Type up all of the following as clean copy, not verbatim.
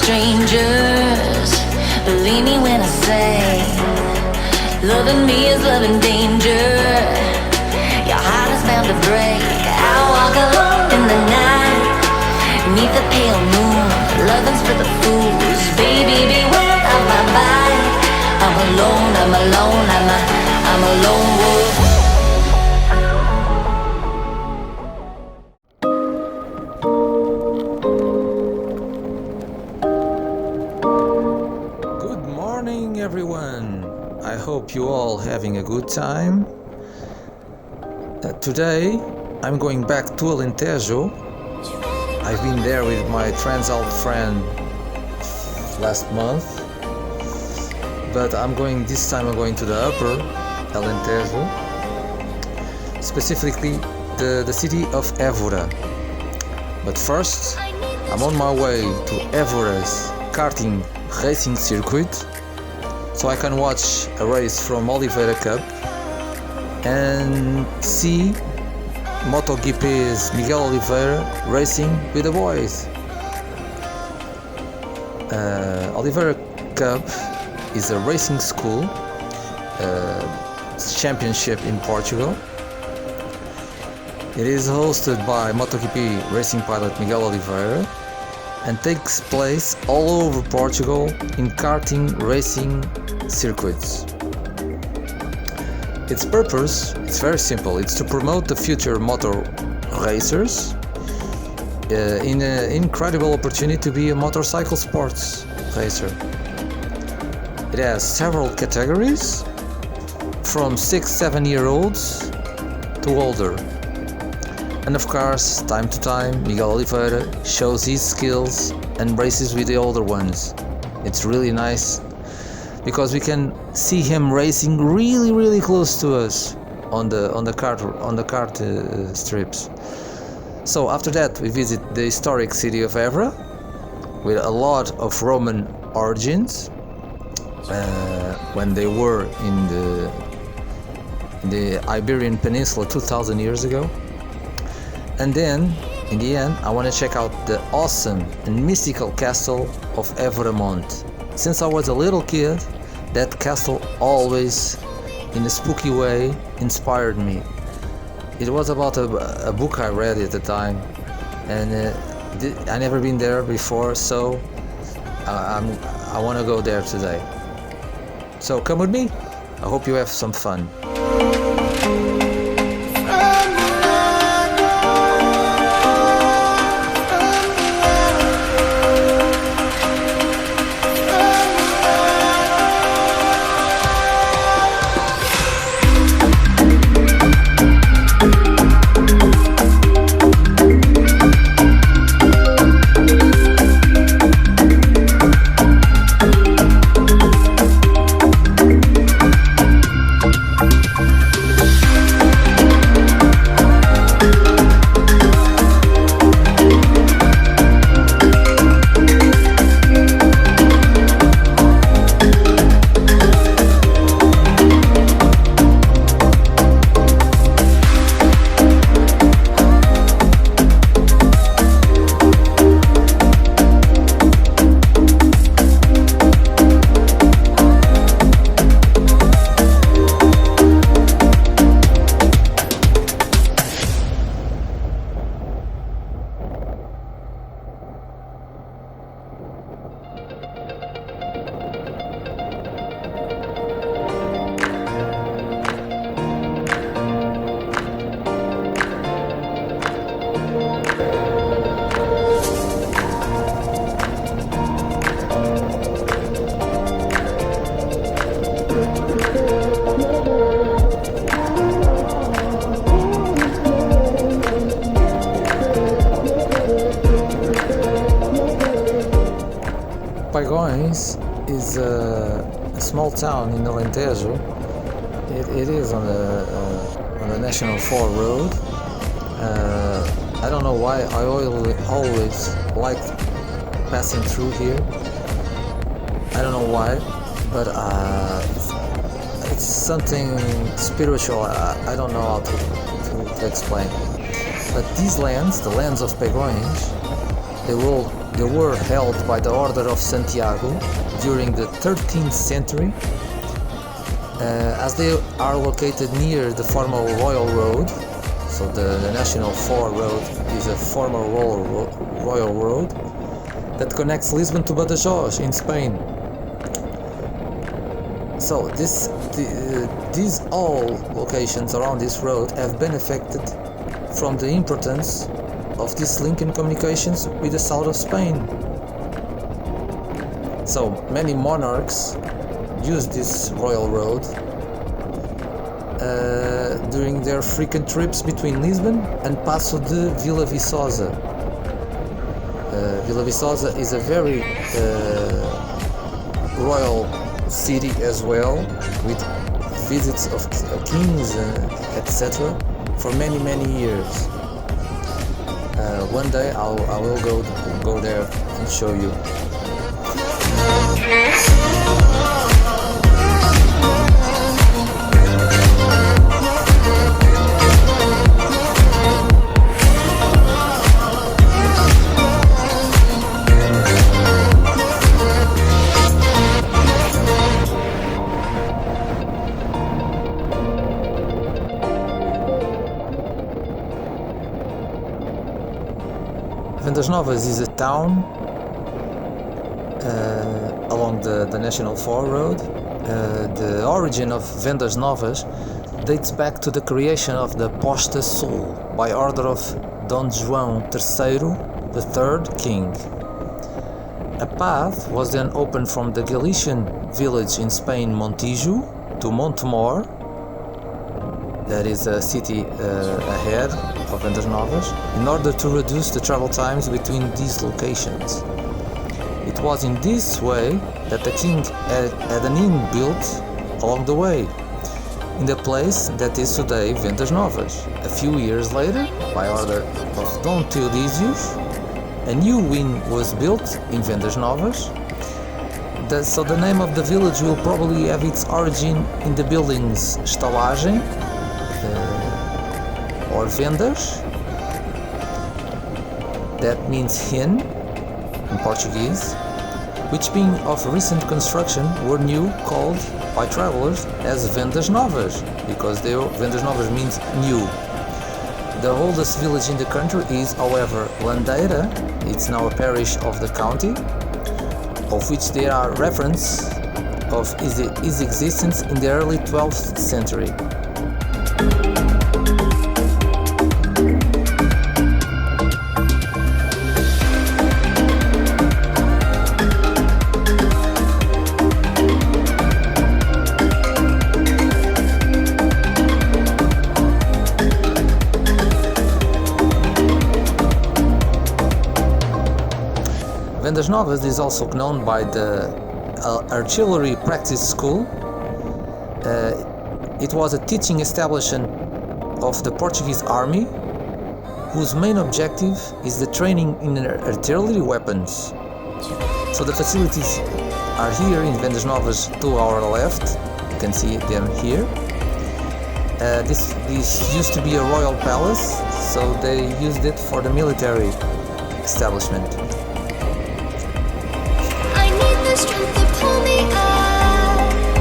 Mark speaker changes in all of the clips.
Speaker 1: strangers. Believe me when I say, loving me is loving danger. Your heart is bound to break. I walk alone in the night, neath the pale moon. Loving's for the fools. Baby, beware of my bite. I'm alone, I'm alone, I'm a lone wolf.
Speaker 2: Good morning, everyone. I hope you all having a good time. Today I'm going back to Alentejo. I've been there with my Transalp friend last month, but this time I'm going to the upper Alentejo, specifically the city of Évora. But first, I'm on my way to Évora's karting racing circuit, so I can watch a race from Oliveira Cup and see MotoGP's Miguel Oliveira racing with the boys. Oliveira Cup is a racing school championship in Portugal. It is hosted by MotoGP racing pilot Miguel Oliveira and takes place all over Portugal in karting racing circuits. Its purpose is very simple. It's to promote the future motor racers in an incredible opportunity to be a motorcycle sports racer. It has several categories from 6-7 year olds to older. And of course, time to time, Miguel Oliveira shows his skills and races with the older ones. It's really nice because we can see him racing really close to us on the kart strips. So after that, we visit the historic city of Évora with a lot of Roman origins when they were in the Iberian Peninsula 2,000 years ago. And then, in the end, I want to check out the awesome and mystical castle of Évoramonte. Since I was a little kid, that castle always, in a spooky way, inspired me. It was about a book I read at the time, and I never been there before, so I want to go there today. So come with me. I hope you have some fun. Is a small town in Alentejo. It is on the National 4 road. I don't know why I always liked passing through here. I don't know why, but it's something spiritual. I don't know how to explain. But these lands, the lands of Pegões, they will They were held by the Order of Santiago during the 13th century, as they are located near the former Royal Road. So the National 4 Road is a former Royal Road that connects Lisbon to Badajoz in Spain. So these all locations around this road have benefited from the importance of this link in communications with the south of Spain. So many monarchs used this royal road during their frequent trips between Lisbon and Passo de Vila Viçosa. Vila Viçosa is a very royal city as well, with visits of kings, etc. for many years. One day I will go there and show you. Vendas Novas is a town along the National 4 Road. The origin of Vendas Novas dates back to the creation of the Posta Sul by order of Dom João III, the third king. A path was then opened from the Galician village in Spain, Montijo, to Montemor, that is a city ahead of Vendas Novas, in order to reduce the travel times between these locations. It was in this way that the king had an inn built along the way, in the place that is today Vendas Novas. A few years later, by order of Dom Teodísios, a new inn was built in Vendas Novas. So the name of the village will probably have its origin in the buildings estalagem, or vendas, that means inn in Portuguese, which being of recent construction were new, called by travelers as Vendas Novas, because Vendas Novas means new. The oldest village in the country is, however, Landeira. It's now a parish of the county, of which there are references of its existence in the early 12th century. Vendas Novas is also known by the artillery practice school. It was a teaching establishment of the Portuguese army, whose main objective is the training in artillery weapons. So the facilities are here in Vendas Novas to our left. You can see them here. This used to be a royal palace, so they used it for the military establishment.
Speaker 1: Strength to pull me up from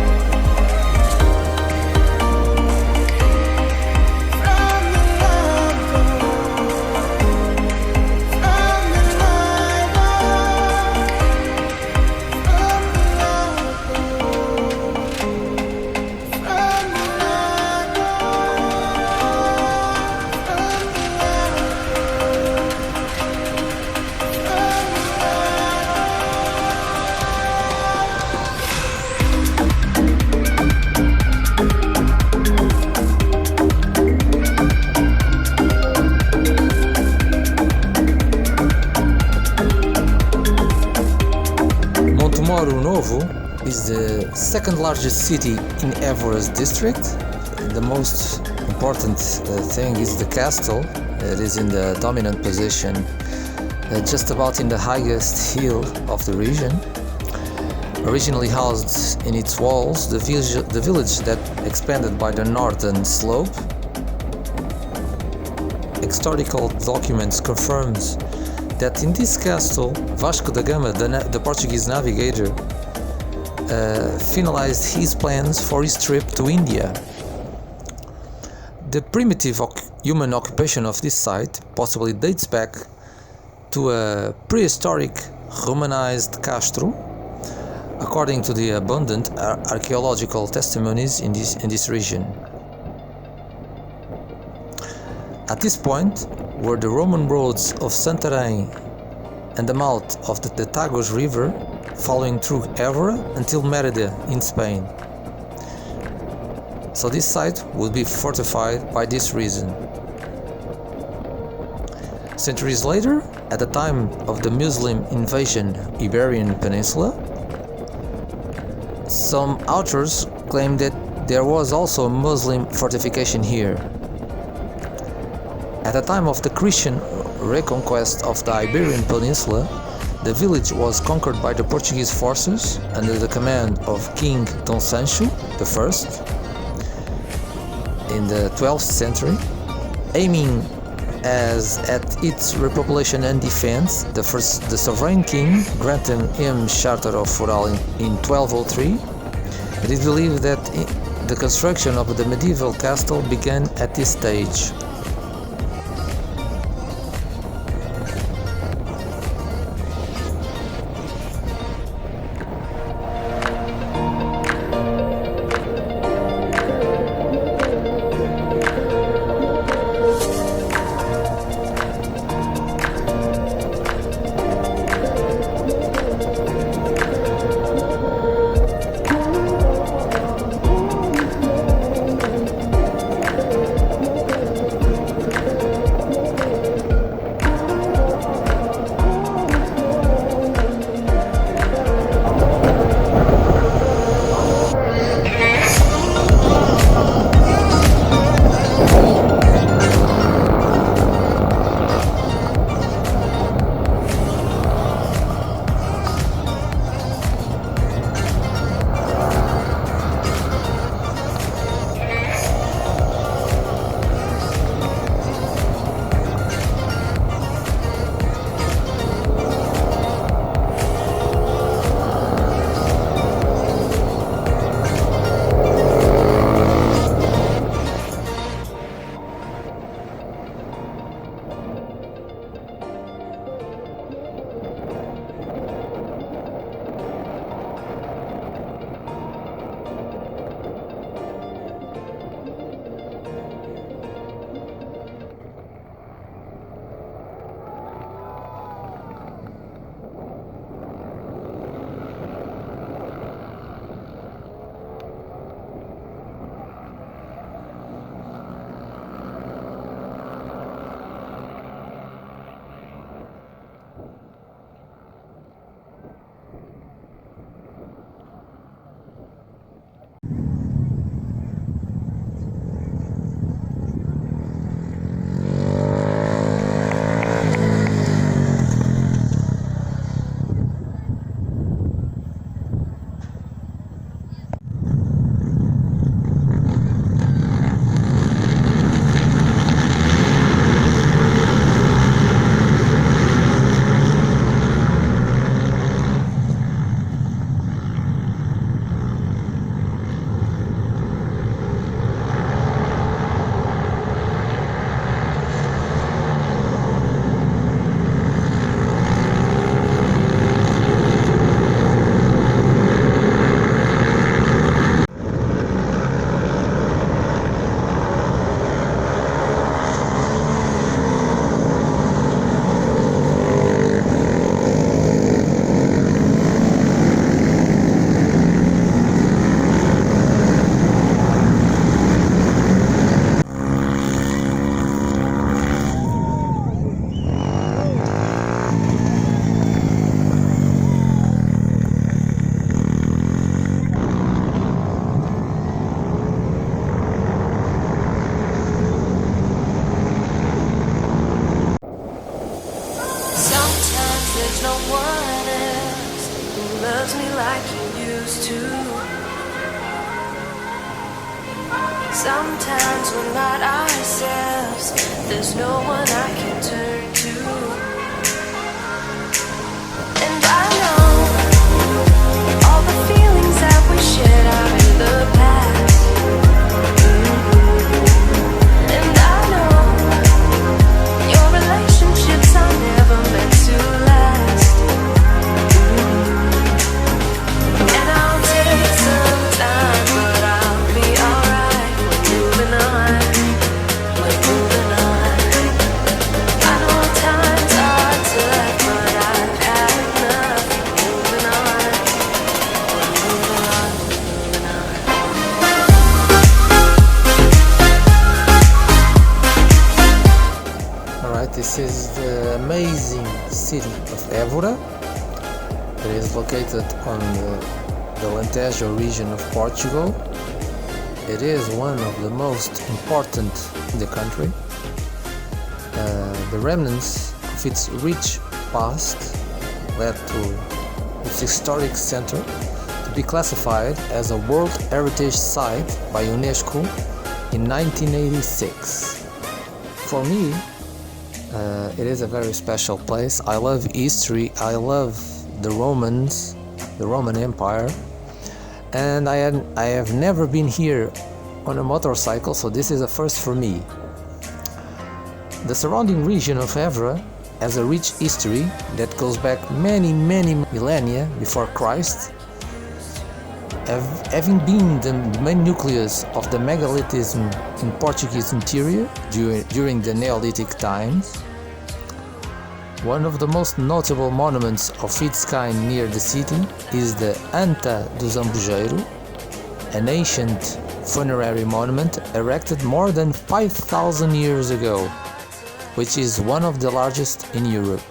Speaker 1: the
Speaker 2: is the second largest city in Évora's district. The most important thing is the castle. It is in the dominant position, just about in the highest hill of the region. Originally housed in its walls the village that expanded by the northern slope. Historical documents confirms that in this castle, Vasco da Gama, the Portuguese navigator, finalized his plans for his trip to India. The primitive human occupation of this site possibly dates back to a prehistoric Romanized castro, according to the abundant archaeological testimonies in this region. At this point were the Roman roads of Santarém and the mouth of the Tagus River, following through Évora until Mérida in Spain. So this site would be fortified by this reason. Centuries later, at the time of the Muslim invasion Iberian Peninsula, some authors claim that there was also a Muslim fortification here. At the time of the Christian reconquest of the Iberian Peninsula, the village was conquered by the Portuguese forces under the command of King Dom Sancho I in the 12th century, aiming as at its repopulation and defense. The sovereign king granted him Charter of Foral in 1203. It is believed that the construction of the medieval castle began at this stage.
Speaker 1: loves me like you used to. Sometimes we're not ourselves, there's no one I can turn to. I know all the feelings that we shared are in the past. And I know your relationships are never meant to last. And I'll take some time, but I'll be alright. We're moving on. We're moving on. I know times are tough, but I've had enough. Moving on. We're moving on. Moving on.
Speaker 2: Alright, this is the amazing city of Évora. It is located on the Alentejo region of Portugal. It is one of the most important in the country. The remnants of its rich past led to its historic center to be classified as a World Heritage Site by UNESCO in 1986. For me, it is a very special place. I love history, I love the Romans, the Roman Empire, and I have never been here on a motorcycle, so this is a first for me. The surrounding region of Évora has a rich history that goes back many millennia before Christ, having been the main nucleus of the megalithism in Portuguese interior during the Neolithic times. One of the most notable monuments of its kind near the city is the Anta do Zambujeiro, an ancient funerary monument erected more than 5,000 years ago, which is one of the largest in Europe.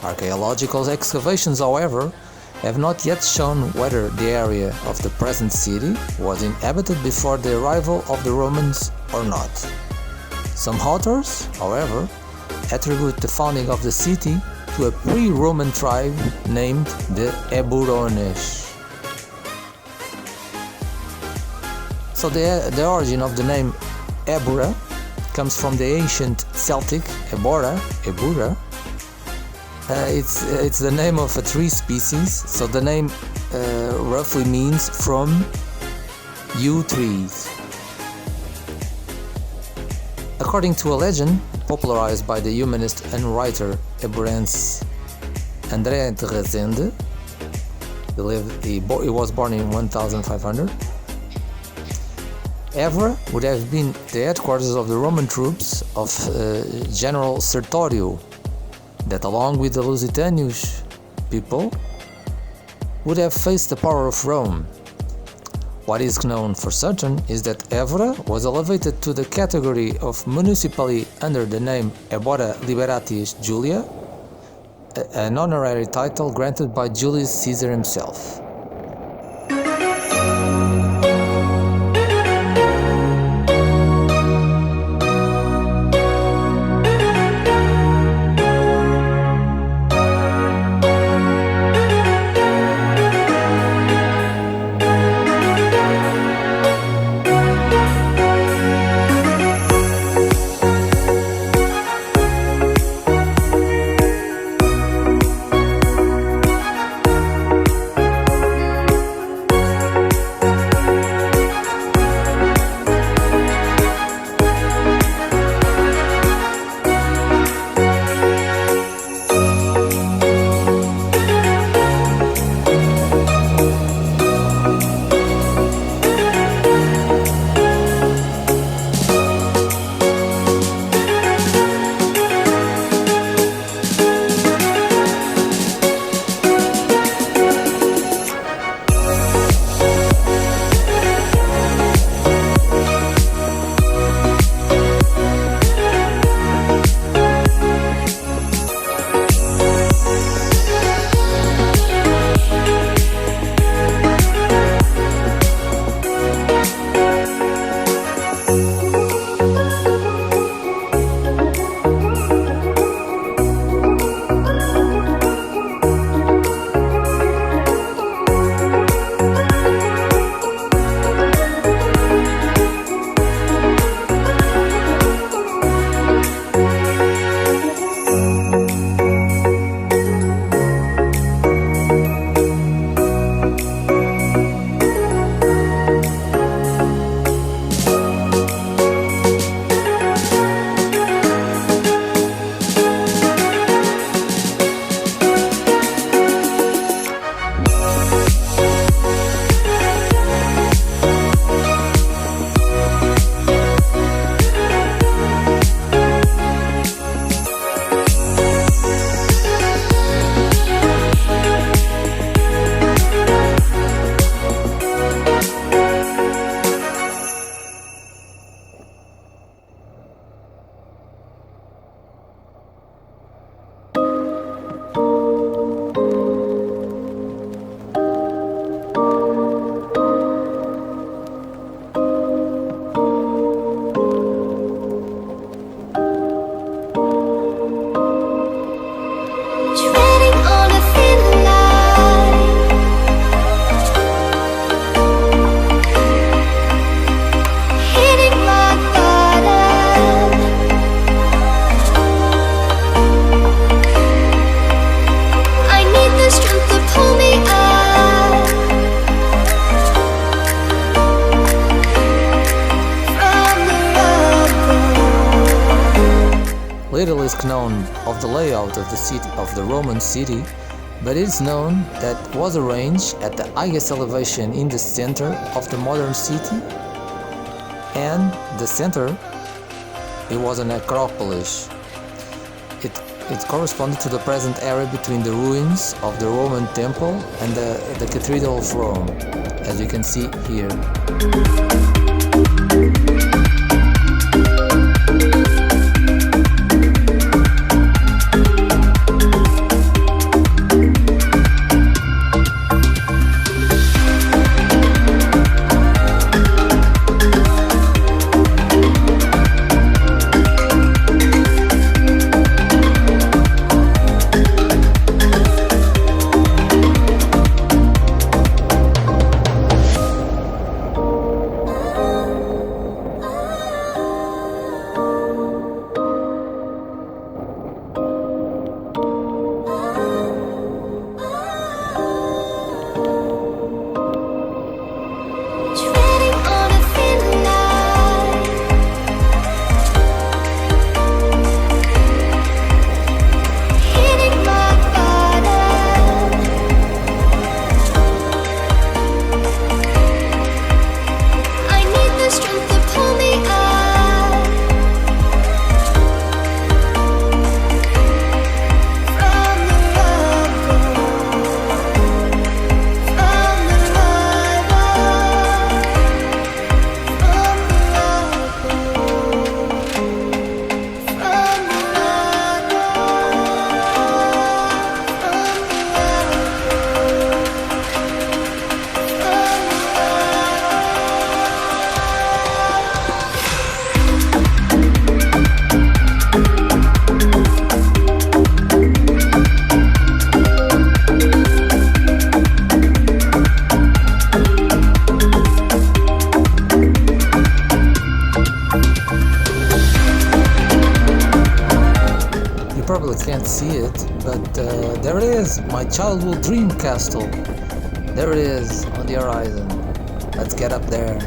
Speaker 2: Archaeological excavations, however, have not yet shown whether the area of the present city was inhabited before the arrival of the Romans or not. Some authors, however, attribute the founding of the city to a pre-Roman tribe named the Évoramonte. So the origin of the name Évora comes from the ancient Celtic Évora. It's the name of a tree species, so the name roughly means from yew trees. According to a legend popularized by the humanist and writer Évorense André de Rezende, he was born in 1500, Évora would have been the headquarters of the Roman troops of General Sertorio, that along with the Lusitanian people would have faced the power of Rome. What is known for certain is that Évora was elevated to the category of municipality under the name Évora Libertatis Julia, an honorary title granted by Julius Caesar himself. most known of the layout of the city of the Roman city, but it is known that it was arranged at the highest elevation in the center of the modern city, and the center, it was an acropolis. It corresponded to the present area between the ruins of the Roman temple and the Cathedral of Rome, as you can see here. Can't see it, but there it is, my childhood dream castle. There it is on the horizon. Let's get up there.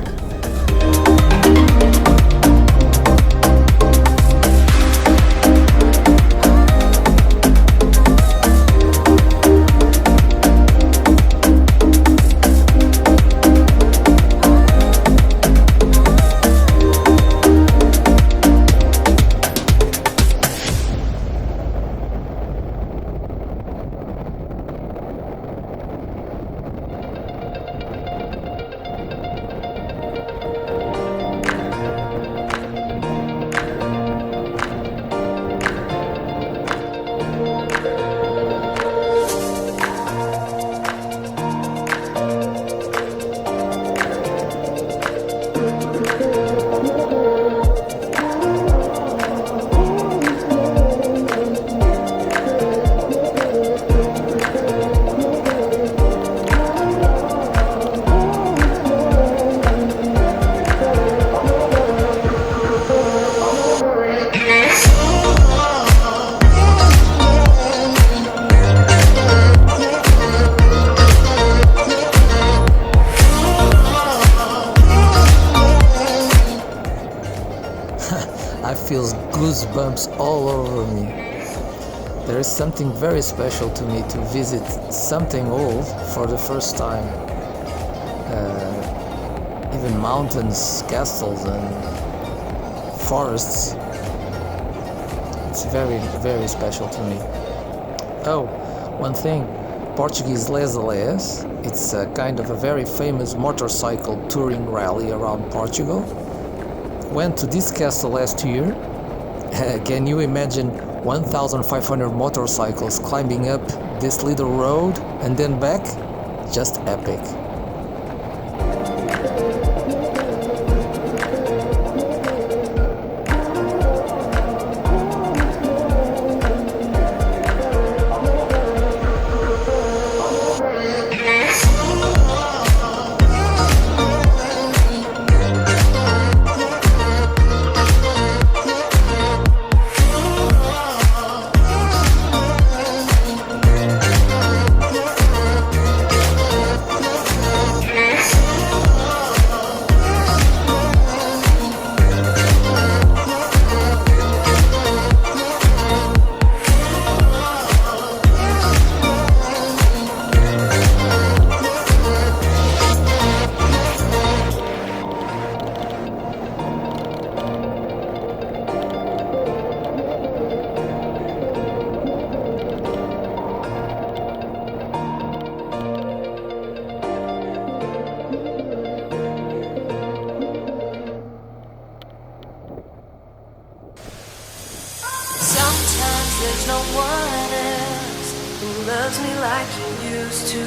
Speaker 2: I feel goosebumps all over me. There is something very special to me to visit something old for the first time. Even mountains, castles and forests. It's very, very special to me. Oh, one thing. Portuguese Les Aleias. It's a kind of a very famous motorcycle touring rally around Portugal. Went to this castle last year. Can you imagine 1,500 motorcycles climbing up this little road and then back? Just epic.
Speaker 1: loves me like you used to.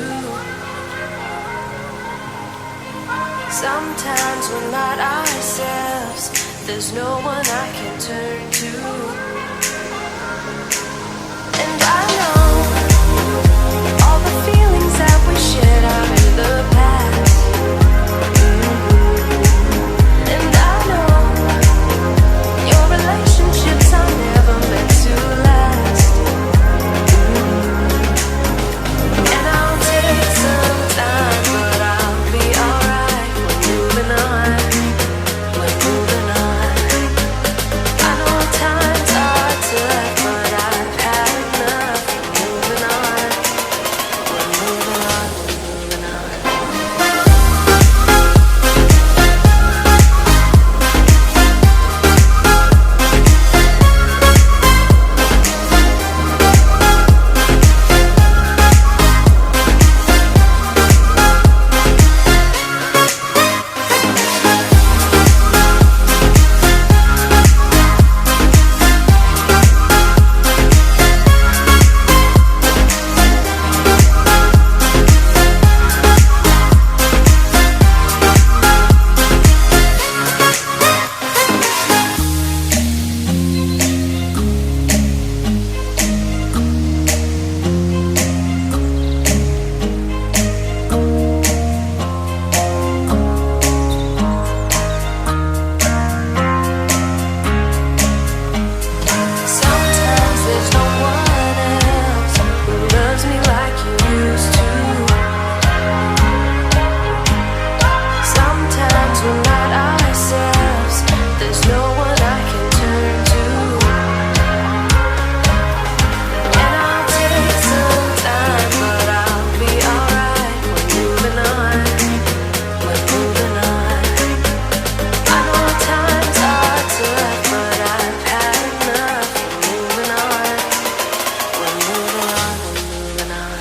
Speaker 1: Sometimes we're not ourselves. There's no one I can turn to. And I know all the feelings that we shared are in the past. And I know your relationships are never meant to last. And I'll take some time, but I'll be alright. We're moving on. We're moving on. I know times are tough, but I've had enough. We're moving on. We're moving on. We're moving on. Sometimes there's no one else who loves me like you used to. Sometimes we're not ourselves. There's no one I can turn to. And I'll take some time, but I'll be alright. We're moving on. We're moving on. I know times are tough, but I've had enough. We're moving on. We're moving on. We're moving on.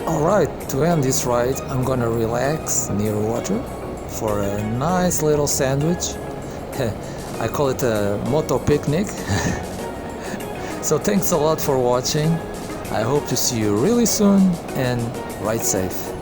Speaker 2: Alright, to end this ride, I'm gonna relax near water for a nice little sandwich. I call it a moto picnic. So thanks a lot for watching. I hope to see you really soon and ride safe.